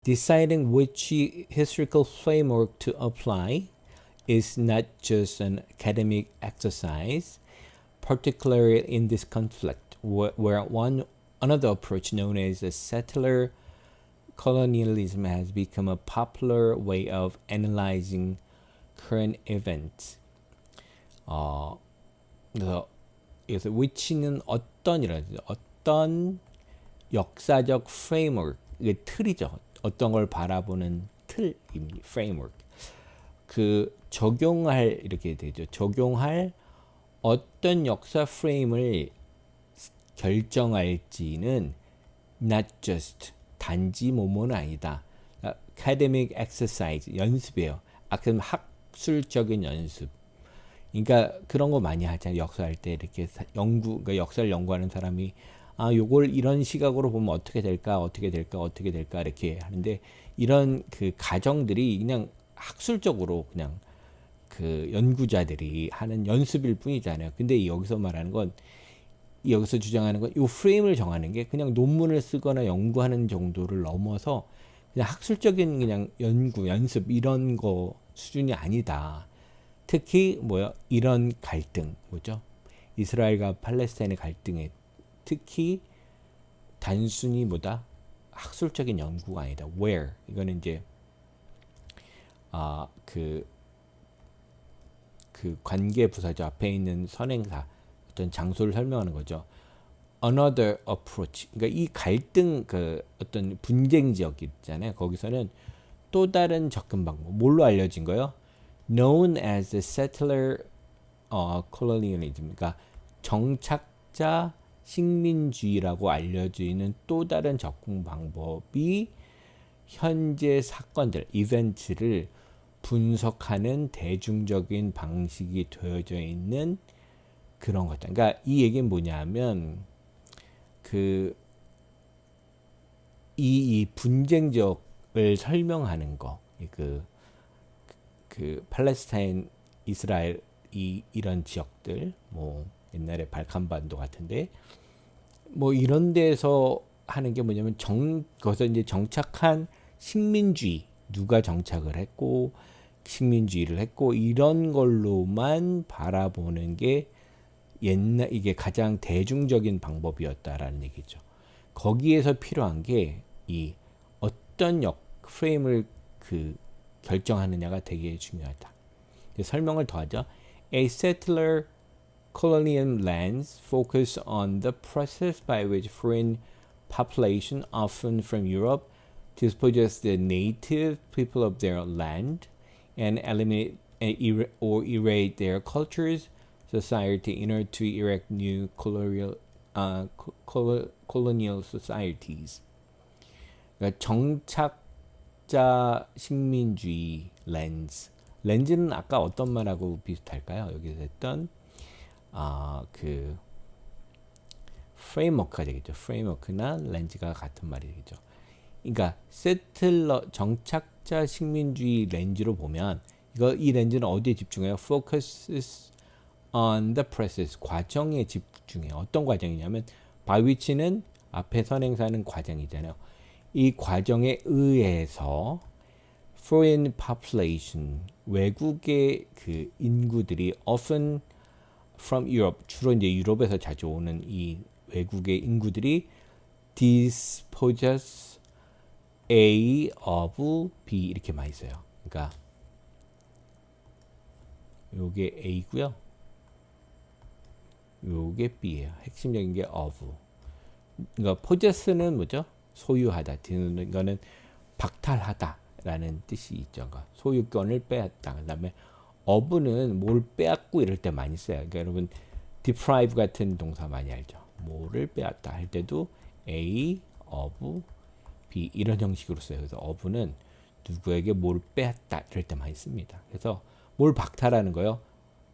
Deciding which historical framework to apply is not just an academic exercise, particularly in this conflict, where another approach known as settler colonialism has become a popular way of analyzing current events. 그래서 which는 어떤 역사적 framework, 이게 틀이죠. 어떤 걸 바라보는 틀입니다. framework. 적용할 이렇게 되죠. 적용할 어떤 역사 프레임을 결정할지는 not just 단지 뭐뭐는 아니다. academic exercise 연습이에요. 그럼 학술적인 연습. 그러니까 그런 거 많이 하잖아요. 역사할 때 이렇게 그러니까 역사를 연구하는 사람이 요걸 이런 시각으로 보면 어떻게 될까 이렇게 하는데 이런 가정들이 그냥 학술적으로 그냥 연구자들이 하는 연습일 뿐이잖아요. 근데 여기서 말하는 건 여기서 주장하는 건 이 프레임을 정하는 게 그냥 논문을 쓰거나 연구하는 정도를 넘어서 그냥 학술적인 그냥 연습 이런 거 수준이 아니다. 특히 이런 갈등 이스라엘과 팔레스타인의 갈등에 특히 단순히 학술적인 연구가 아니다. where 이거는 이제 그 관계 부사죠. 앞에 있는 선행사 어떤 장소를 설명하는 거죠. Another approach. 그러니까 이 갈등 어떤 분쟁 지역 있잖아요. 거기서는 또 다른 접근 방법. 뭘로 알려진 거예요? Known as settler colonialism. 그러니까 정착자 식민주의라고 알려지는 또 다른 접근 방법이 현재 사건들, 이벤트를 분석하는 대중적인 방식이 되어져 있는 그런 것들. 그러니까 이 얘기는 뭐냐면 이 분쟁 지역을 설명하는 거. 팔레스타인, 이스라엘 이런 지역들, 옛날에 발칸반도 같은데 이런 데서 하는 게 뭐냐면 거기서 이제 정착한 식민주의 누가 정착을 했고 식민주의를 했고 이런 걸로만 바라보는 게 이게 가장 대중적인 방법이었다라는 얘기죠. 거기에서 필요한 게 이 어떤 프레임을 결정하느냐가 되게 중요하다. 설명을 더하죠. A settler colonial lens focus on the process by which foreign population, often from Europe, dispossess the native people of their land and eliminate or erase their cultures, society in order to erect new colonial societies. 그러니까 정착자 식민주의 렌즈는 아까 어떤 말하고 비슷할까요? 여기서 했던 프레임워크가 되겠죠. 프레임워크나 렌즈가 같은 말이 되겠죠. 그러니까 세틀러 정착자 식민주의 렌즈로 보면 이 렌즈는 어디에 집중해요? Focuses on the process, 과정에 집중해요. 어떤 과정이냐면 by which는 앞에 선행사는 과정이잖아요. 이 과정에 의해서 foreign population, 외국의 인구들이 often from Europe, 주로 이제 유럽에서 자주 오는 이 외국의 인구들이 dispossess A of B 이렇게 많이 써요. 그러니까 요게 A고요. 요게 B예요. 핵심적인 게 of. 그러니까 possess는 뭐죠? 소유하다. 이거는 박탈하다라는 뜻이 있죠. 그러니까 소유권을 빼앗다. 그다음에 of는 뭘 빼앗고 이럴 때 많이 써요. 그러니까 여러분 deprive 같은 동사 많이 알죠. 뭐를 빼앗다 할 때도 A of B 이런 형식으로 써요. 그래서 of는 누구에게 뭘 빼앗다 이럴 때 많이 씁니다. 그래서 뭘 박탈하는 거요?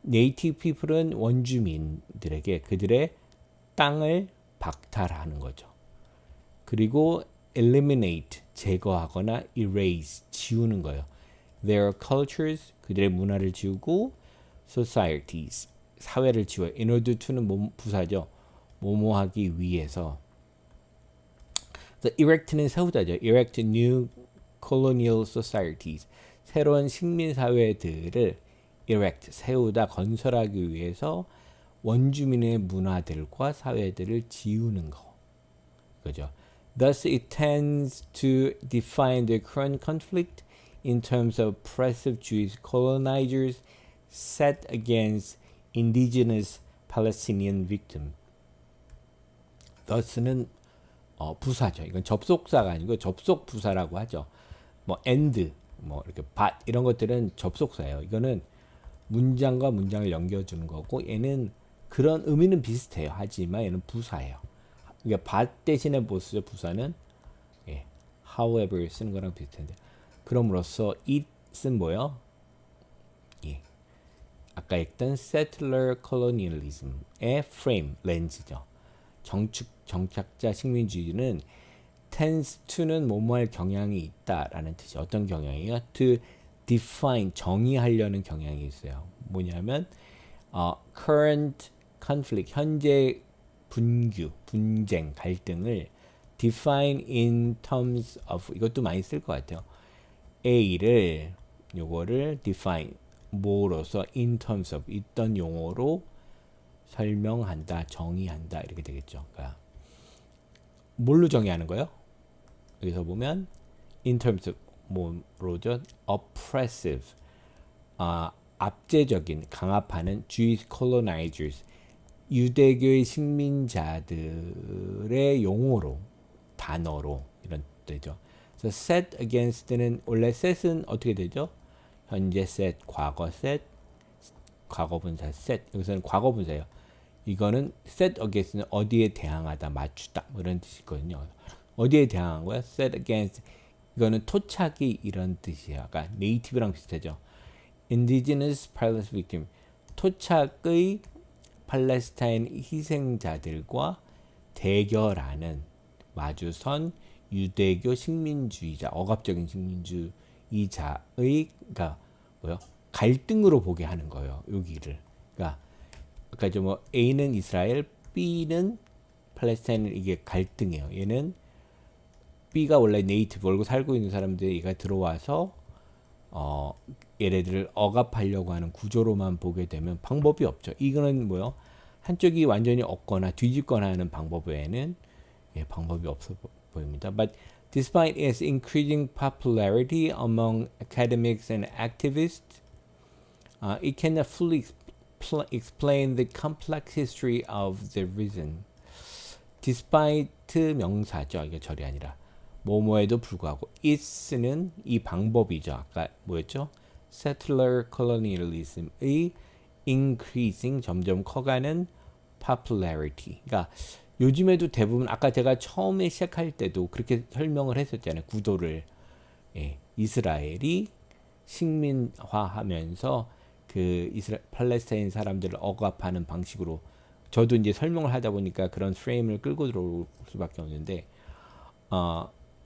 네이티브 피플은 원주민들에게 그들의 땅을 박탈하는 거죠. 그리고 eliminate 제거하거나 erase 지우는 거예요. Their cultures 그들의 문화를 지우고 societies 사회를 지워요. In order to는 부사죠. 뭐뭐하기 위해서. erect는 세우다죠. erect new colonial societies, 새로운 식민 사회들을 erect, 세우다, 건설하기 위해서 원주민의 문화들과 사회들을 지우는 거. 그죠? Thus it tends to define the current conflict in terms of oppressive Jewish colonizers set against indigenous Palestinian victims. thus는 부사죠. 이건 접속사가 아니고 접속 부사라고 하죠. 뭐 and, 뭐 이렇게 but 이런 것들은 접속사예요. 이거는 문장과 문장을 연결주는 거고 얘는 그런 의미는 비슷해요. 하지만 얘는 부사예요. 그러니까 but 대신에 뭐 쓰죠? 부사는 예, however 쓰는 거랑 비슷한데 그럼으로써 it은 뭐요? 예, 아까 했던 settler colonialism의 frame, 렌즈죠. 정착자 식민주의는 tends to는 뭐뭐할 경향이 있다라는 뜻이 어떤 경향이에요? to define, 정의하려는 경향이 있어요. 뭐냐면 current conflict, 현재 분쟁, 갈등을 define in terms of, 이것도 많이 쓸 것 같아요. A를 요거를 define 뭐로서 in terms of 있던 용어로 설명한다, 정의한다 이렇게 되겠죠. 그러니까 뭘로 정의하는 거예요? 여기서 보면 in terms of 뭐로죠? oppressive, 압제적인, 강압하는 Jewish colonizers, 유대교의 식민자들의 용어로, 단어로 이런 뜻이죠. 그래서 set against는 원래 set은 어떻게 되죠? 현재 set, 과거 set, 과거분사 set. 여기서는 과거분사예요. 이거는 set against는 어디에 대항하다, 맞추다 뭐 이런 뜻이거든요. 어디에 대항한 거야? set against. 이거는 토착이 이런 뜻이에요. 아까 네이티브랑 비슷하죠. indigenous Palestine victim. 토착의 팔레스타인 희생자들과 대결하는 마주선 유대교 식민주의자, 억압적인 식민주의자의 그러니까 뭐요? 갈등으로 보게 하는 거예요. 여기를. 그러니까 아까 뭐 A는 이스라엘, B는 팔레스타인, 이게 갈등이에요. 얘는 B가 원래 네이티브 월고 살고 있는 사람들이 얘가 들어와서 얘네들을 억압하려고 하는 구조로만 보게 되면 방법이 없죠. 이거는 뭐요? 한쪽이 완전히 얻거나 뒤집거나 하는 방법 외에는 방법이 없어 보입니다. But despite its increasing popularity among academics and activists, it cannot fully explain the complex history of the reason. Despite 명사죠. 이게 절이 아니라 뭐뭐에도 불구하고 it는 이 방법이죠. 아까 뭐였죠? settler colonialism의 increasing, 점점 커가는 popularity. 그러니까 요즘에도 대부분 아까 제가 처음에 시작할 때도 그렇게 설명을 했었잖아요. 구도를. 예, 이스라엘이 식민화하면서 그 팔레스타인 사람들을 억압하는 방식으로 저도 이제 설명을 하다 보니까 그런 프레임을 끌고 들어올 수밖에 없는데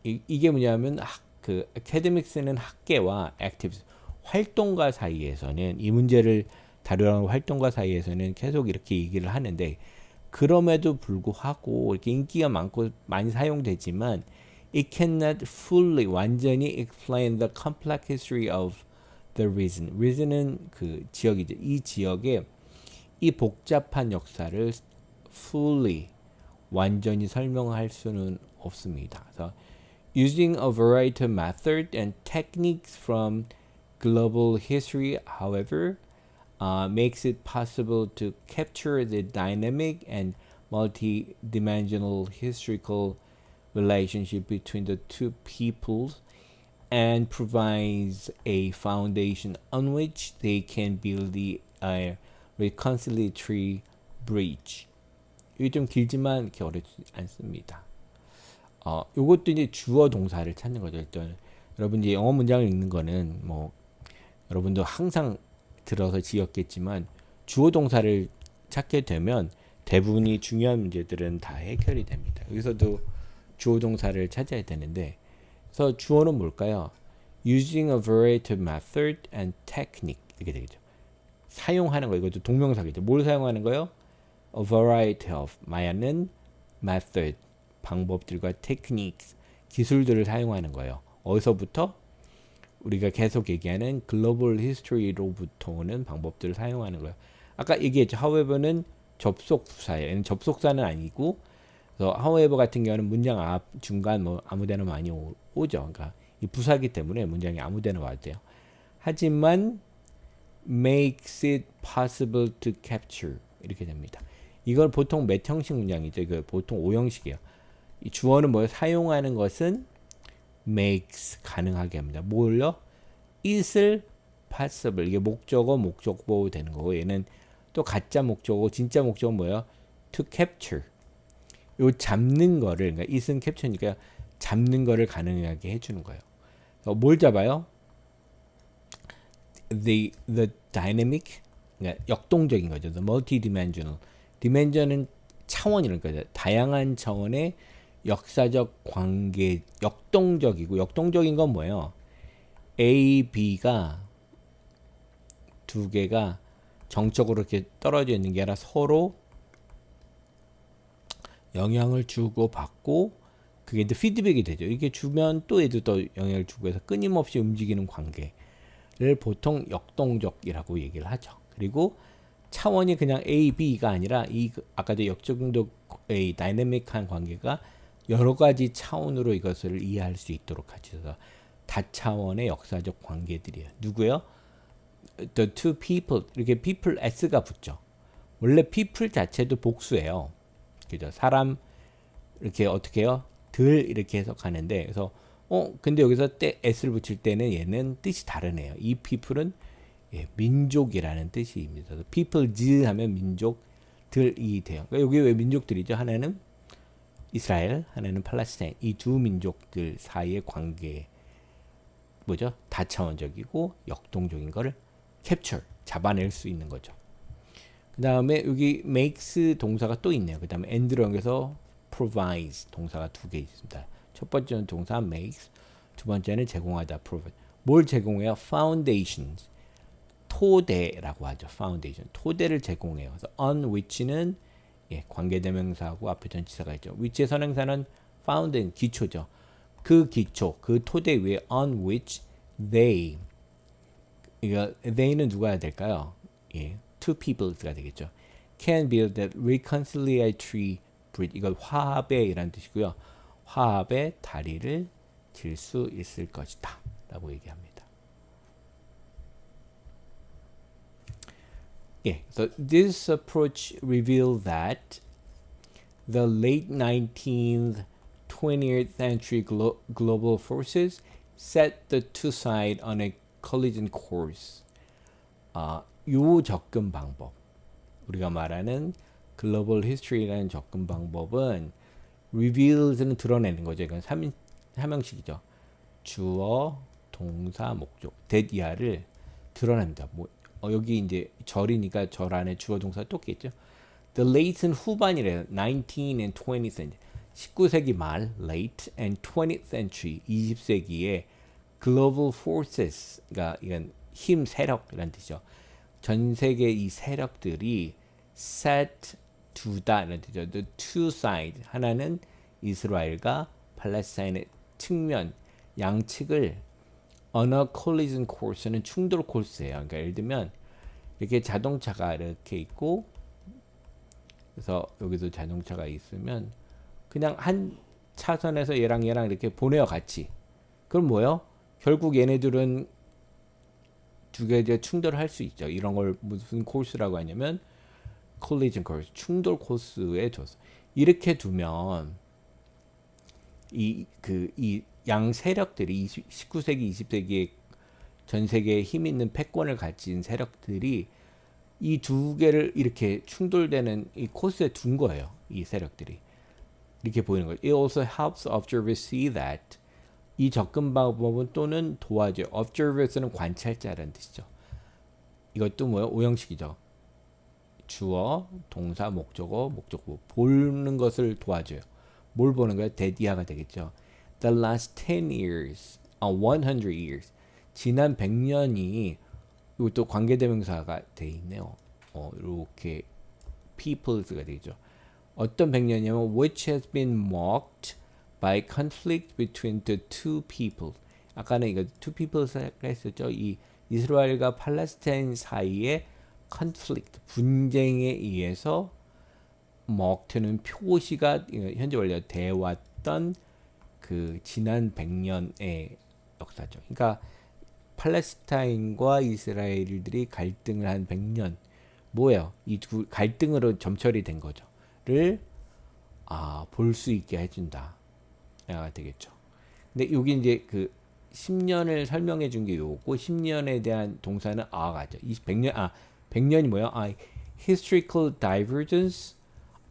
이게 뭐냐면 그 academics는 학계와 activists, 활동가 사이에서는 이 문제를 다루는 활동가 사이에서는 계속 이렇게 얘기를 하는데 그럼에도 불구하고 이렇게 인기가 많고 많이 사용되지만 it cannot fully, 완전히 explain the complex history of the region. region은 그 지역이죠. 이 지역의 이 복잡한 역사를 fully, 완전히 설명할 수는 없습니다. 그래서 using a variety of methods and techniques from global history, however, makes it possible to capture the dynamic and multi-dimensional historical relationship between the two peoples and provides a foundation on which they can build a reconciliatory bridge. 이게 좀 길지만 이렇게 어렵지 않습니다. 요것도 이제 주어 동사를 찾는 거죠. 일단 여러분 이제 영어 문장을 읽는 거는 뭐 여러분도 항상 들어서 지었겠지만 주어 동사를 찾게 되면 대부분이 중요한 문제들은 다 해결이 됩니다. 여기서도 주어 동사를 찾아야 되는데 그래서 주어는 뭘까요? Using a variety of method and technique 이렇게 되겠죠. 사용하는 거, 이것도 동명사겠죠. 뭘 사용하는 거요? A variety of, 마야는 method, 방법들과 techniques, 기술들을 사용하는 거예요. 어디서부터? 우리가 계속 얘기하는 글로벌 히스토리로부터 오는 방법들을 사용하는 거예요. 아까 얘기했죠. however는 접속 부사예요. 얘는 접속사는 아니고, 그래서 however 같은 경우는 문장 앞, 중간 뭐 아무데나 많이 오죠. 그러니까 이 부사기 때문에 문장이 아무데나 와도 돼요. 하지만 makes it possible to capture 이렇게 됩니다. 이걸 보통 몇 형식 문장이죠. 이거 보통 5형식이에요. 이 주어는 뭐 사용하는 것은 makes 가능하게 합니다. 뭘요? it을 possible 이게 목적어 목적보 되는 거고 얘는 또 가짜 목적어 진짜 목적은 뭐예요? to capture 요 잡는 거를 그러니까 it은 capture니까 잡는 거를 가능하게 해주는 거예요. 뭘 잡아요? the dynamic 그러니까 역동적인 거죠. the multi-dimensional dimension은 차원이라는 거죠. 다양한 차원의 역사적 관계 역동적이고 역동적인 건 뭐예요? A, B가 두 개가 정적으로 이렇게 떨어져 있는 게 아니라 서로 영향을 주고 받고 그게 이제 피드백이 되죠. 이게 주면 또 얘도 또 영향을 주고 해서 끊임없이 움직이는 관계를 보통 역동적이라고 얘기를 하죠. 그리고 차원이 그냥 A, B가 아니라 이 아까도 역동적의 다이내믹한 관계가 여러 가지 차원으로 이것을 이해할 수 있도록 하죠. 그래서 다차원의 역사적 관계들이에요. 누구요? The two people 이렇게 people s가 붙죠. 원래 people 자체도 복수예요. 그죠? 사람 이렇게 어떻게 해요? 들 이렇게 해석하는데 그래서 근데 여기서 때 s를 붙일 때는 얘는 뜻이 다르네요. 이 people은 민족이라는 뜻입니다. peoples 하면 민족들이 돼요. 그러니까 여기 왜 민족들이죠? 하나는 이스라엘, 하나는 팔레스타인. 이 두 민족들 사이의 관계 뭐죠? 다차원적이고 역동적인 거를 capture, 잡아낼 수 있는 거죠. 그 다음에 여기 makes 동사가 또 있네요. 그 다음에 and로 연결해서 provides 동사가 두 개 있습니다. 첫 번째는 동사 makes, 두 번째는 제공하다 provide. 뭘 제공해요? foundations, 토대라고 하죠. foundation, 토대를 제공해요. 그래서 on which는 관계대명사하고 앞에 전치사가 있죠. which의 선행사는 founding, 기초죠. 그 기초, 그 토대 위에 on which they 이거 they는 누가 해야 될까요? two peoples가 되겠죠. can build that reconciliatory bridge 이거 화합의 이란 뜻이고요. 화합의 다리를 질 수 있을 것이다 라고 얘기합니다. So this approach revealed that the late 19th 20th century global forces set the two sides on a collision course. 요 접근 방법, 우리가 말하는 글로벌 히스토리라는 접근 방법은 reveals는 드러내는 거죠. 이건 3형식이죠. 주어, 동사, 목적, that 이하를 드러냅니다. 여기 이제 절이니까 절 안에 주어 동사가 또 있겠죠. The late는 후반이래요. 19 and 20th century. 19세기 말 late and 20th century 20세기의 global forces가 이건 힘 세력이라는 뜻이죠. 전 세계 이 세력들이 set 두다라는 뜻이죠. The two sides 하나는 이스라엘과 팔레스타인의 측면 양측을 on a collision course는 충돌 코스예요. 그러니까 예를 들면 이렇게 자동차가 이렇게 있고 그래서 여기도 자동차가 있으면 그냥 한 차선에서 얘랑 이렇게 보내요 같이. 그럼 뭐요? 결국 얘네들은 두 개 이제 충돌할 수 있죠. 이런 걸 무슨 코스라고 하냐면 collision course, 충돌 코스에 둬서 이렇게 두면 이 양 세력들이 19세기, 20세기에 전 세계에 힘 있는 패권을 가진 세력들이 이 두 개를 이렇게 충돌되는 이 코스에 둔 거예요. 이 세력들이. 이렇게 보이는 거예요. It also helps observers see that 이 접근 방법은 또는 도와줘요. observers는 관찰자라는 뜻이죠. 이것도 뭐예요? 오형식이죠. 주어, 동사, 목적어, 목적보. 보는 것을 도와줘요. 뭘 보는 거예요? 대디아가 되겠죠. The last 10 years, 100 years. 지난 100년이 이것도 관계대명사가 돼 있네요. 이렇게 peoples가 되죠. 어떤 100년이냐면 which has been marked by conflict between the two people. 아까는 이거 two people's 했었죠. 이 이스라엘과 팔레스타인 사이의 conflict, 분쟁에 의해서 먹튀는 표시가 현재 원래 돼왔던 그 지난 100년의 역사죠. 그러니까 팔레스타인과 이스라엘들이 갈등을 한 100년 뭐예요? 이 두 갈등으로 점철이 된 거죠.를 볼 수 있게 해준다. 가 되겠죠. 근데 여기 이제 그 10년을 설명해 준 게 요거 10년에 대한 동사는 가죠. 100년이 뭐야? historical divergence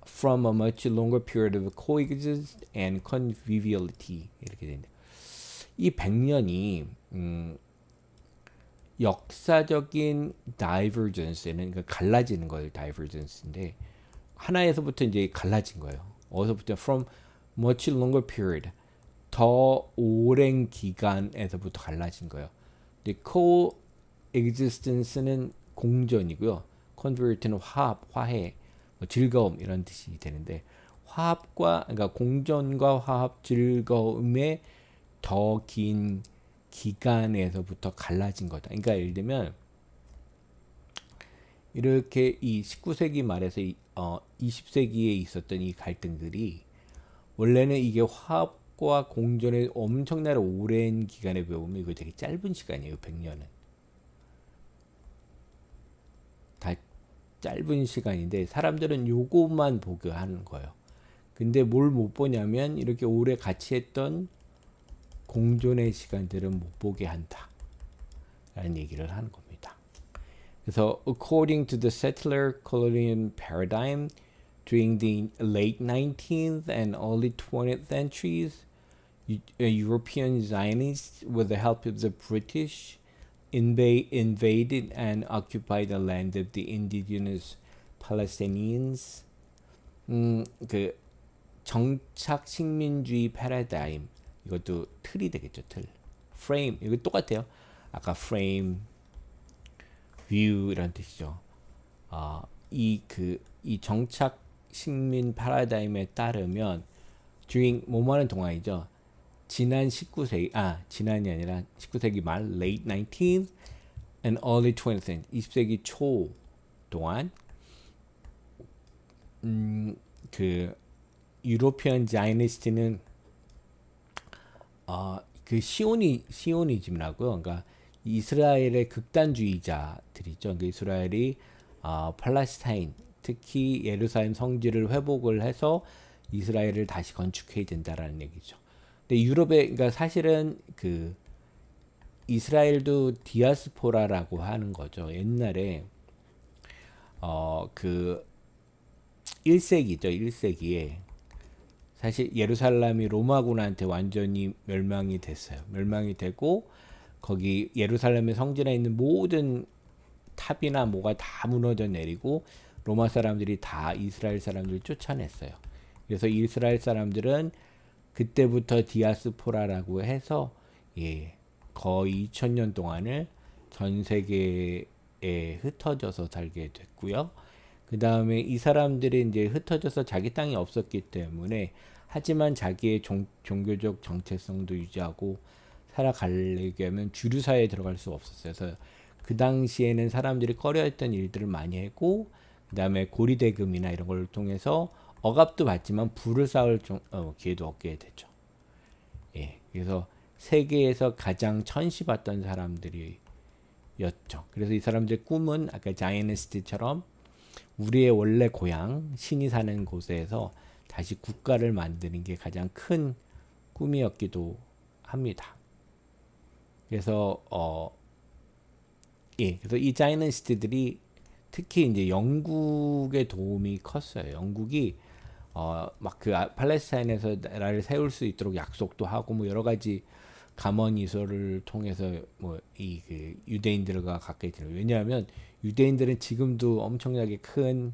from a much longer period of coexistence and conviviality 이렇게 되는데 이 100년이 역사적인 divergence는 그러니까 갈라지는 거예요. divergence인데 하나에서부터 이제 갈라진 거예요. 어디서부터 from much longer period 더 오랜 기간에서부터 갈라진 거예요. 근데 coexistence는 공존이고요. convert는 화합, 화해, 즐거움 이런 뜻이 되는데 화합과 그러니까 공존과 화합, 즐거움의 더 긴 기간에서부터 갈라진 거다. 그러니까 예를 들면 이렇게 이 19세기 말에서 20세기에 있었던 이 갈등들이 원래는 이게 화합과 공존의 엄청나게 오랜 기간에 배우면 이거 되게 짧은 시간이에요. 100년은. 다 짧은 시간인데 사람들은 요것만 보게 하는 거예요. 근데 뭘 못 보냐면 이렇게 오래 같이 했던 공존의 시간들은 못 보게 한다. 라는 얘기를 하는 겁니다. 그래서 according to the settler colonial paradigm during the late 19th and early 20th centuries, European Zionists, with the help of the British, invaded and occupied the land of the indigenous Palestinians. 그 정착 식민주의 패러다임 이것도 틀이 되겠죠. 틀. frame 이거 똑같아요. 아까 frame, view 이런 뜻이죠. 이 정착 식민 패러다임에 따르면 during 뭐하는 동안이죠. 지난이 아니라 19세기 말 late 19th and early 20th 20세기 초 동안 그 유로피언 자이니스트는 그 시오니즘이라고요. 그러니까 이스라엘의 극단주의자들이죠. 그러니까 이스라엘이 팔레스타인 특히 예루살렘 성지를 회복을 해서 이스라엘을 다시 건축해야 된다라는 얘기죠. 근데 유럽에 그러니까 사실은 그 이스라엘도 디아스포라라고 하는 거죠. 옛날에 그 1세기죠. 1세기에 사실 예루살렘이 로마군한테 완전히 멸망이 됐어요. 멸망이 되고 거기 예루살렘의 성전에 있는 모든 탑이나 뭐가 다 무너져 내리고 로마 사람들이 다 이스라엘 사람들을 쫓아냈어요. 그래서 이스라엘 사람들은 그때부터 디아스포라라고 해서 거의 2000년 동안을 전 세계에 흩어져서 살게 됐고요. 그 다음에 이 사람들이 이제 흩어져서 자기 땅이 없었기 때문에 하지만 자기의 종교적 정체성도 유지하고 살아가려면 주류사회에 들어갈 수 없었어요. 그래서 그 당시에는 사람들이 꺼려했던 일들을 많이 했고 그 다음에 고리대금이나 이런 걸 통해서 억압도 받지만 부를 쌓을 기회도 얻게 되죠. 그래서 세계에서 가장 천시받던 사람들이었죠. 그래서 이 사람들의 꿈은 아까 자이니스트처럼 우리의 원래 고향, 신이 사는 곳에서 다시 국가를 만드는 게 가장 큰 꿈이었기도 합니다. 그래서 그래서 이 자이니스트들이 특히 이제 영국의 도움이 컸어요. 영국이 막 그 팔레스타인에서 나라를 세울 수 있도록 약속도 하고 뭐 여러 가지 감언이설을 통해서 뭐 이 그 유대인들과 가까이 되는. 왜냐하면 유대인들은 지금도 엄청나게 큰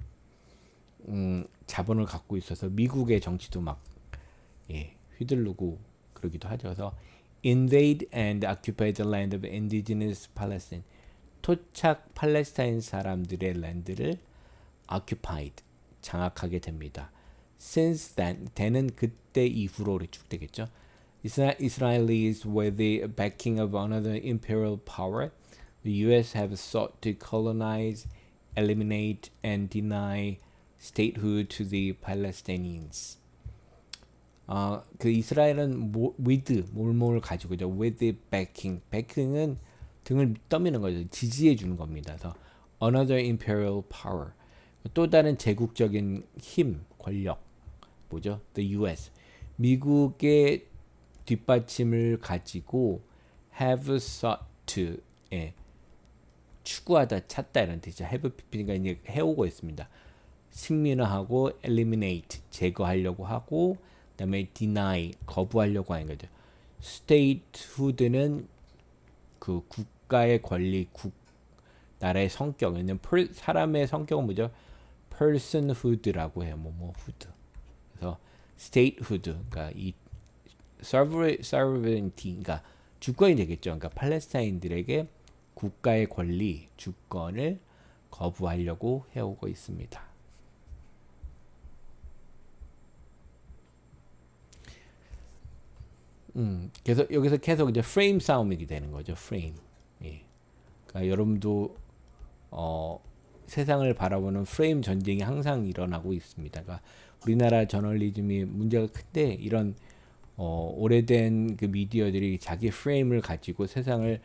자본을 갖고 있어서 미국의 정치도 막 휘두르고 그러기도 하죠. 그래서 invade and occupy the land of indigenous Palestine. 토착 팔레스타인 사람들의 랜드를 occupied 장악하게 됩니다. Since then, then 그때 이후로 쭉 되겠죠. Israelis with the backing of another imperial power, the U.S. have sought to colonize, eliminate, and deny statehood to the Palestinians. 그 이스라엘은 with 뭘뭘 가지고죠. with the backing. backing은 등을 떠미는 거죠. 지지해 주는 겁니다. 그래서 another imperial power. 또 다른 제국적인 힘, 권력. 뭐죠? The US. 미국의 뒷받침을 가지고 have sought to 추구하다, 찾다 이런 뜻이죠. have 그러니까 이제 해오고 있습니다. 식민화하고 eliminate 제거하려고 하고 그다음에 deny 거부하려고 하는 거죠. statehood는 그 국가의 권리, 나라의 성격, 왜냐면 사람의 성격은 뭐죠? personhood라고 해요. hood. 그래서 statehood, 그러니까 이 sovereignty, 그러니까 주권이 되겠죠. 그러니까 팔레스타인들에게 국가의 권리, 주권을 거부하려고 해오고 있습니다. 그래서 여기서 계속 이제 프레임 싸움이 되는 거죠. 프레임. 예. 그러니까 여러분도 세상을 바라보는 프레임 전쟁이 항상 일어나고 있습니다. 그러니까 우리나라 저널리즘이 문제가 큰데 이런 오래된 그 미디어들이 자기 프레임을 가지고 세상을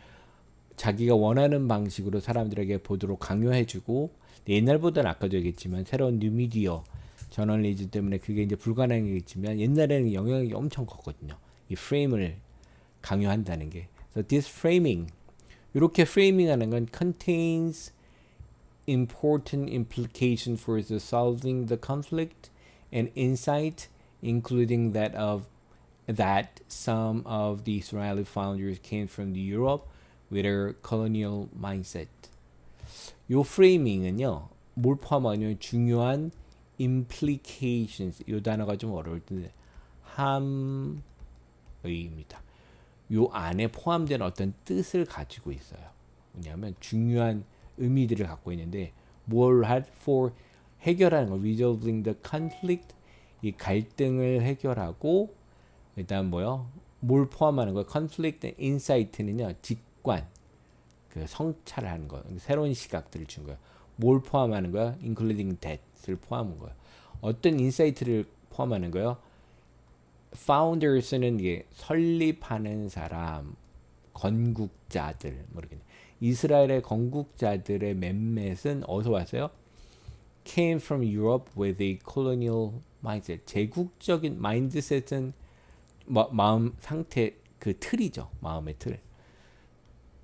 자기가 원하는 방식으로 사람들에게 보도록 강요해주고 옛날보다는 아까도 얘기했지만 새로운 뉴미디어 저널리즘 때문에 그게 이제 불가능하겠지만 옛날에는 영향이 엄청 컸거든요. 이 프레임을 강요한다는 게. So this framing 이렇게 프레이밍하는 건 contains important implication for the solving the conflict and insight, including that some of the Israeli founders came from the Europe with their colonial mindset. 요 프레이밍은요, 뭘 포함하냐면 중요한 implications. 요 단어가 좀 어려울 텐데 함의입니다. 요 안에 포함된 어떤 뜻을 가지고 있어요. 뭐냐면 중요한 의미들을 갖고 있는데 뭘 for 해결하는 거, resolving the conflict, 이 갈등을 해결하고 일단 뭐요? 뭘 포함하는 거예요? conflict and insight는요, 직관, 그 성찰하는 거, 새로운 시각들을 준 거예요. 뭘 포함하는 거야? including that을 포함한 거예요. 어떤 인사이트를 포함하는 거예요? founders는 이게 설립하는 사람, 건국자들, 모르겠네. 이스라엘의 건국자들의 몇몇은 어디서 왔어요? Came from Europe with a colonial mindset. 제국적인 마인드셋은 마음 상태 그 틀이죠. 마음의 틀.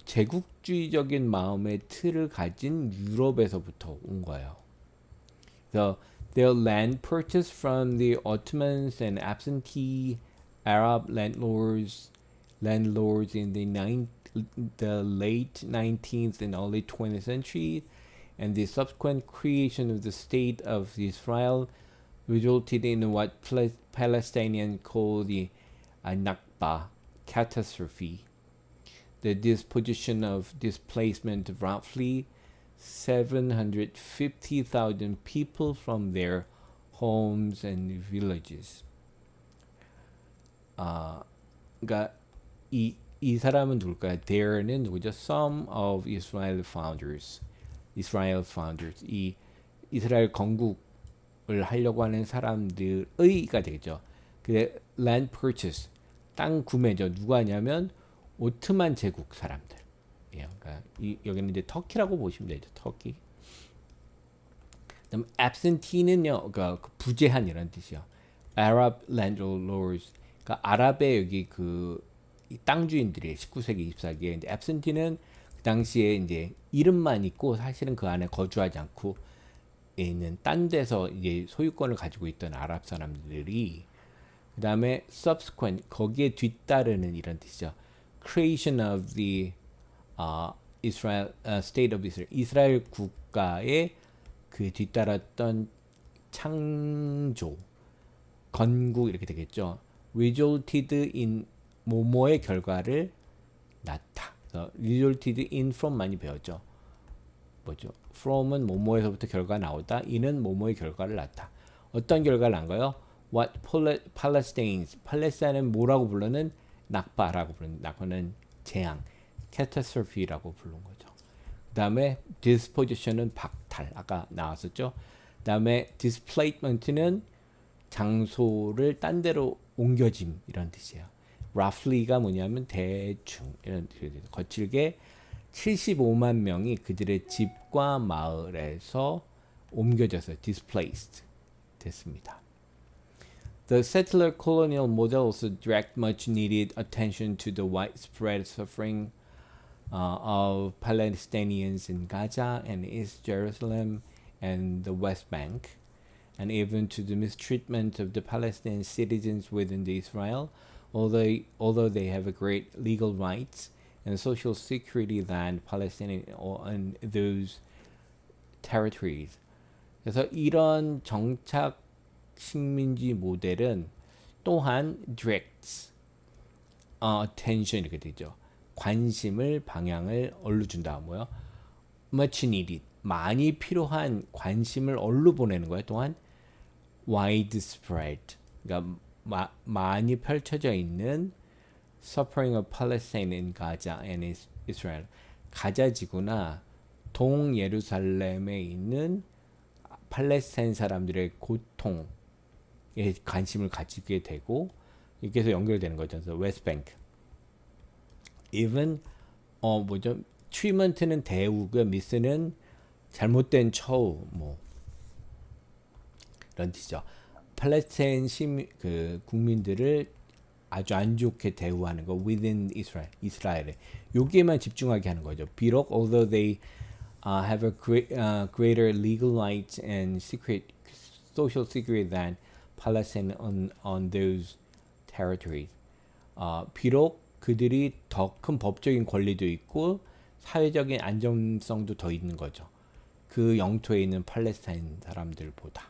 제국주의적인 마음의 틀을 가진 유럽에서부터 온 거예요. So their land purchased from the Ottomans and absentee Arab landlords in the late 19th and early 20th century, and the subsequent creation of the state of Israel resulted in what Palestinians call the Nakba catastrophe, the disposition of displacement of roughly 750,000 people from their homes and villages. 그러니까 이 사람은 누굴까요? There는 누구죠? Some of Israel founders. 이 이스라엘 건국을 하려고 하는 사람들의가 되겠죠. 그 land purchase, 땅 구매죠. 누가 하냐면 오트만 제국 사람들. 그러니까 여기는 이제 터키라고 보시면 되죠. 터키. 그다음 absentee는요, 그러니까 부재한 이런 뜻이요. Arab landlords, 그러니까 아랍의 여기 그 땅 주인들이 19세기, 24세기에 이제 absentee는 그 당시에 이제 이름만 있고 사실은 그 안에 거주하지 않고 있는 딴 데서 이제 소유권을 가지고 있던 아랍 사람들이 그다음에 subsequent 거기에 뒤따르는 이런 뜻이죠. Creation of the Israel State of Israel, 이스라엘 국가의 그 뒤따랐던 창조, 건국 이렇게 되겠죠. Resulted in 뭐뭐의 결과를 낳다. Resulted in from 많이 배웠죠. 뭐죠? from은 뭐뭐에서부터 결과가 나오다. in은 뭐뭐의 결과를 낳다. 어떤 결과를 낳은 거예요? What Palestinians, 팔레스타인은 뭐라고 불러는 낙바라고 부르는 낙바는 재앙, catastrophe라고 부르는 거죠. 그 다음에 disposition은 박탈, 아까 나왔었죠. 그 다음에 displacement는 장소를 딴 데로 옮겨짐 이런 뜻이에요. roughly가 뭐냐면 대충 이런 뜻이에요. 거칠게 75만 명이 그들의 집과 마을에서 옮겨져서 displaced 됐습니다. The settler colonial model also directed much needed attention to the widespread suffering of Palestinians in Gaza and East Jerusalem and the West Bank, and even to the mistreatment of the Palestinian citizens within the Israel, although they have a great legal rights and social security than Palestinians on those territories. 그래서 이런 정착 식민지 모델은 또한 directs attention 이렇게 되죠. 관심을 방향을 어디로 준다 뭐요? Much needed 많이 필요한 관심을 어디로 보내는 거예요? 또한 widespread 그러니까 많이 펼쳐져 있는 suffering of Palestine in Gaza and Israel 가자 지구나 동예루살렘에 있는 팔레스타인 사람들의 고통에 관심을 가지게 되고 이렇게 해서 연결되는 거죠. 그래서 웨스트뱅크 even 뭐죠? treatment는 대우고 미스는 잘못된 처우 뭐 이런 뜻이죠. 팔레스타인 국민들을 아주 안 좋게 대우하는 거 within 이스라엘에 여기에만 집중하게 하는 거죠. 비록 although they have a greater legal rights and social security than Palestine on those territories. 비록 그들이 더 큰 법적인 권리도 있고 사회적인 안정성도 더 있는 거죠. 그 영토에 있는 팔레스타인 사람들보다.